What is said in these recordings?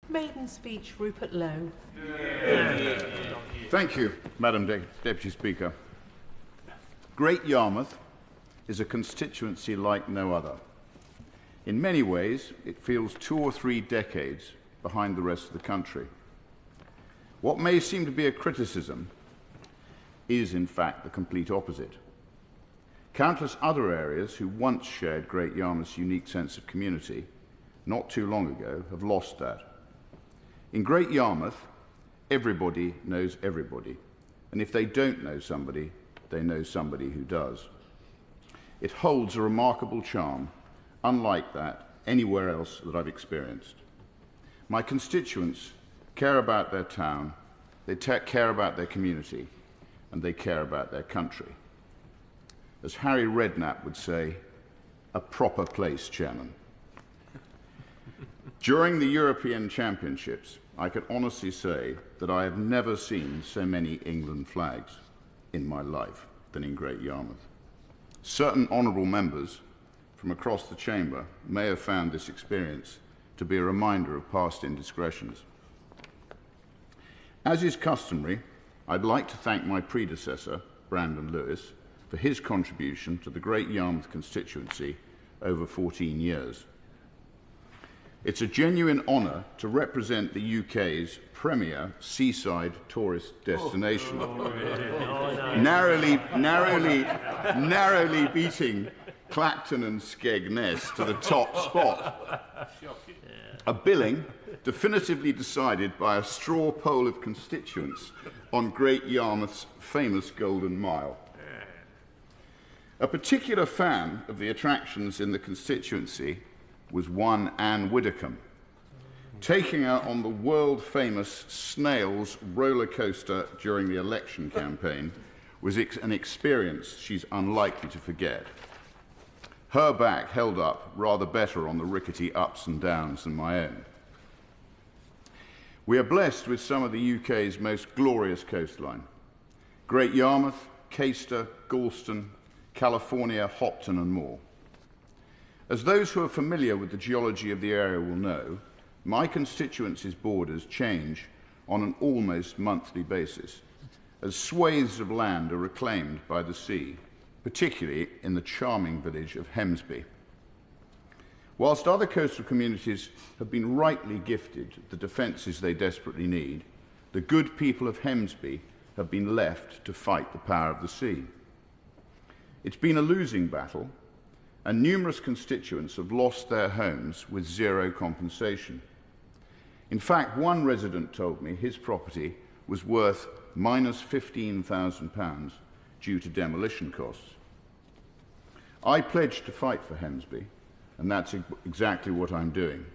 Maiden speech, Rupert Lowe. Thank you, Madam Deputy Speaker. Great Yarmouth is a constituency like no other. In many ways, it feels 2 or 3 decades behind the rest of the country. What may seem to be a criticism is, in fact, the complete opposite. Countless other areas who once shared Great Yarmouth's unique sense of community, not too long ago, have lost that. In Great Yarmouth, everybody knows everybody, and if they don't know somebody, they know somebody who does. It holds a remarkable charm, unlike that anywhere else that I've experienced. My constituents care about their town, they care about their community, and they care about their country. As Harry Redknapp would say, a proper place, Chairman. During the European Championships, I can honestly say that I have never seen so many England flags in my life than in Great Yarmouth. Certain honourable members from across the chamber may have found this experience to be a reminder of past indiscretions. As is customary, I'd like to thank my predecessor, Brandon Lewis, for his contribution to the Great Yarmouth constituency over 14 years. It's a genuine honour to represent the UK's premier seaside tourist destination, narrowly beating Clacton and Skegness to the top spot. A billing definitively decided by a straw poll of constituents on Great Yarmouth's famous Golden Mile. A particular fan of the attractions in the constituency was one Anne Widdicombe. Taking her on the world-famous Snails roller coaster during the election campaign was an experience she's unlikely to forget. Her back held up rather better on the rickety ups and downs than my own. We are blessed with some of the UK's most glorious coastline. Great Yarmouth, Caister, Galston, California, Hopton and more. As those who are familiar with the geology of the area will know, my constituency's borders change on an almost monthly basis, as swathes of land are reclaimed by the sea, particularly in the charming village of Hemsby. Whilst other coastal communities have been rightly gifted the defences they desperately need, the good people of Hemsby have been left to fight the power of the sea. It's been a losing battle, and numerous constituents have lost their homes with zero compensation. In fact, one resident told me his property was worth minus £15,000 due to demolition costs. I pledged to fight for Hemsby, and that's exactly what I'm doing.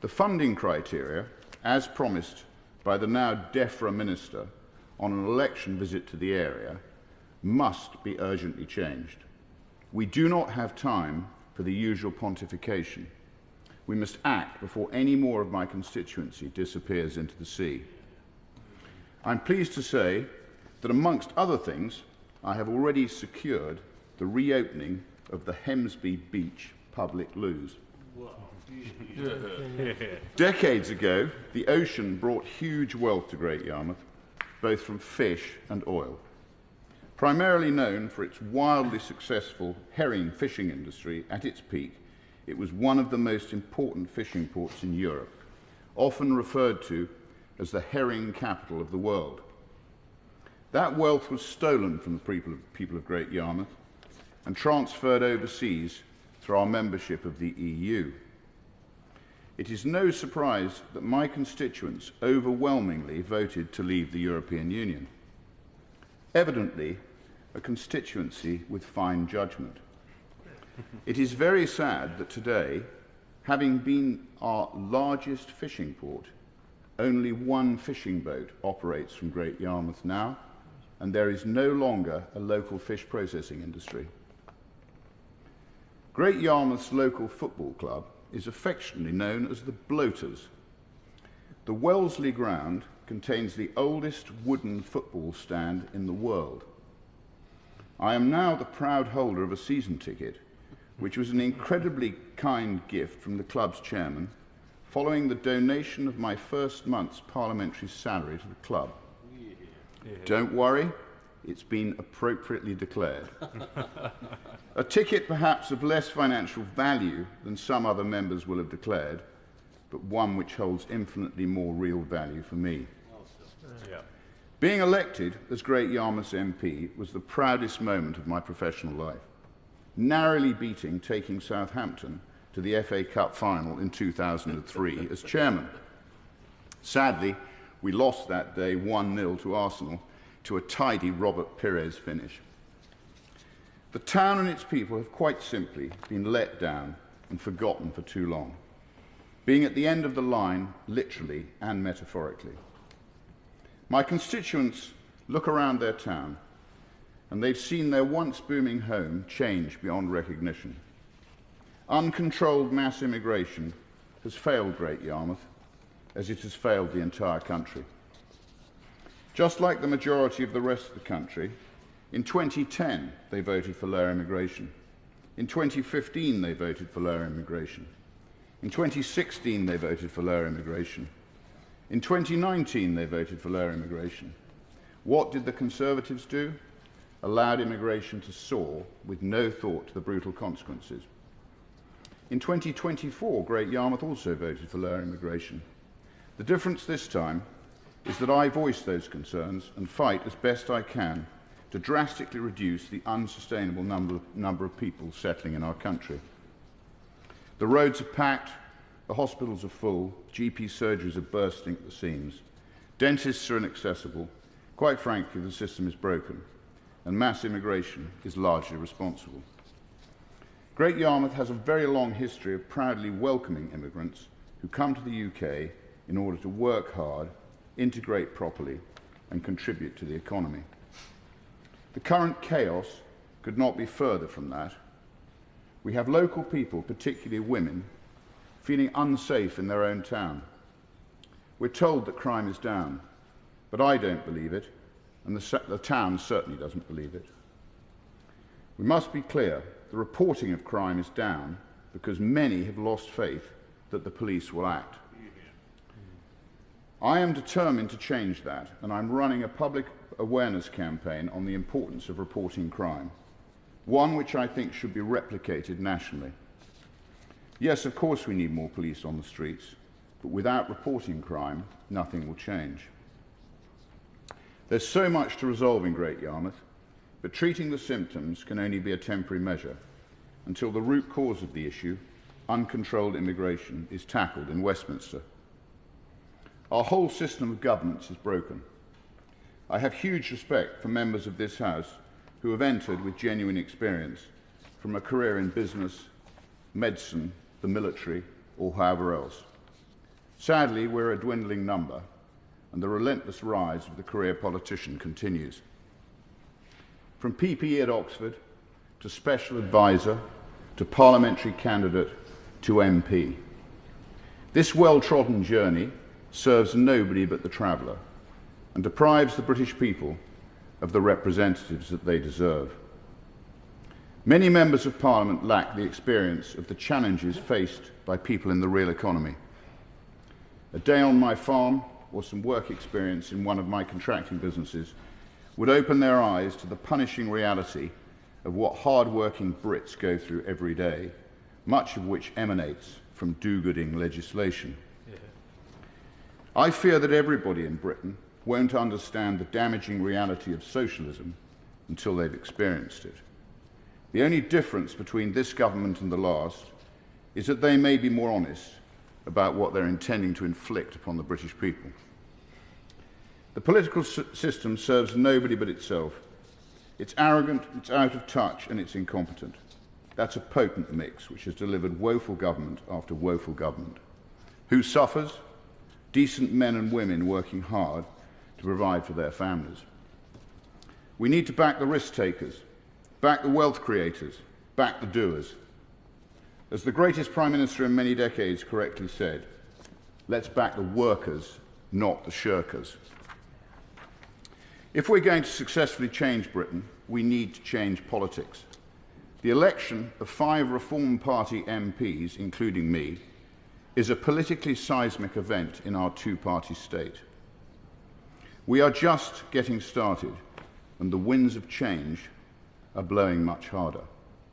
The funding criteria, as promised by the now DEFRA minister on an election visit to the area, must be urgently changed. We do not have time for the usual pontification. We must act before any more of my constituency disappears into the sea. I'm pleased to say that amongst other things, I have already secured the reopening of the Hemsby Beach public loos. Decades ago, the ocean brought huge wealth to Great Yarmouth, both from fish and oil. Primarily known for its wildly successful herring fishing industry at its peak, it was one of the most important fishing ports in Europe, often referred to as the herring capital of the world. That wealth was stolen from the people of Great Yarmouth and transferred overseas through our membership of the EU. It is no surprise that my constituents overwhelmingly voted to leave the European Union. Evidently, a constituency with fine judgment. It is very sad that today, having been our largest fishing port, only one fishing boat operates from Great Yarmouth now, and there is no longer a local fish processing industry. Great Yarmouth's local football club is affectionately known as the Bloaters. The Wellesley ground contains the oldest wooden football stand in the world. I am now the proud holder of a season ticket, which was an incredibly kind gift from the club's chairman following the donation of my first month's parliamentary salary to the club. Yeah. Don't worry, it's been appropriately declared. A ticket perhaps of less financial value than some other members will have declared, but one which holds infinitely more real value for me. Yeah. Being elected as Great Yarmouth's MP was the proudest moment of my professional life, narrowly beating taking Southampton to the FA Cup final in 2003 as chairman. Sadly, we lost that day 1-0 to Arsenal to a tidy Robert Pires finish. The town and its people have quite simply been let down and forgotten for too long, being at the end of the line, literally and metaphorically. My constituents look around their town and they've seen their once booming home change beyond recognition. Uncontrolled mass immigration has failed Great Yarmouth, as it has failed the entire country. Just like the majority of the rest of the country, in 2010 they voted for lower immigration. In 2015 they voted for lower immigration. In 2016 they voted for lower immigration. In 2019 they voted for lower immigration. What did the Conservatives do? Allowed immigration to soar with no thought to the brutal consequences. In 2024, Great Yarmouth also voted for lower immigration. The difference this time is that I voice those concerns and fight as best I can to drastically reduce the unsustainable number of people settling in our country. The roads are packed, the hospitals are full, GP surgeries are bursting at the seams, dentists are inaccessible. Quite frankly, the system is broken, and mass immigration is largely responsible. Great Yarmouth has a very long history of proudly welcoming immigrants who come to the UK in order to work hard, integrate properly, and contribute to the economy. The current chaos could not be further from that. We have local people, particularly women, feeling unsafe in their own town. We're told that crime is down, but I don't believe it, and the town certainly doesn't believe it. We must be clear, the reporting of crime is down because many have lost faith that the police will act. I am determined to change that, and I'm running a public awareness campaign on the importance of reporting crime, one which I think should be replicated nationally. Yes, of course we need more police on the streets, but without reporting crime, nothing will change. There's so much to resolve in Great Yarmouth, but treating the symptoms can only be a temporary measure until the root cause of the issue, uncontrolled immigration, is tackled in Westminster. Our whole system of governance is broken. I have huge respect for members of this House who have entered with genuine experience from a career in business, medicine, the military, or however else. Sadly, we're a dwindling number, and the relentless rise of the career politician continues. From PPE at Oxford, to special advisor, to parliamentary candidate, to MP. This well-trodden journey serves nobody but the traveller and deprives the British people of the representatives that they deserve. Many members of Parliament lack the experience of the challenges faced by people in the real economy. A day on my farm or some work experience in one of my contracting businesses would open their eyes to the punishing reality of what hard-working Brits go through every day, much of which emanates from do-gooding legislation. Yeah. I fear that everybody in Britain won't understand the damaging reality of socialism until they've experienced it. The only difference between this government and the last is that they may be more honest about what they're intending to inflict upon the British people. The political system serves nobody but itself. It's arrogant, it's out of touch, and it's incompetent. That's a potent mix which has delivered woeful government after woeful government. Who suffers? Decent men and women working hard to provide for their families. We need to back the risk takers, back the wealth creators, back the doers. As the greatest Prime Minister in many decades correctly said, let's back the workers, not the shirkers. If we're going to successfully change Britain, we need to change politics. The election of 5 Reform Party MPs, including me, is a politically seismic event in our two-party state. We are just getting started, and the winds of change are blowing much harder.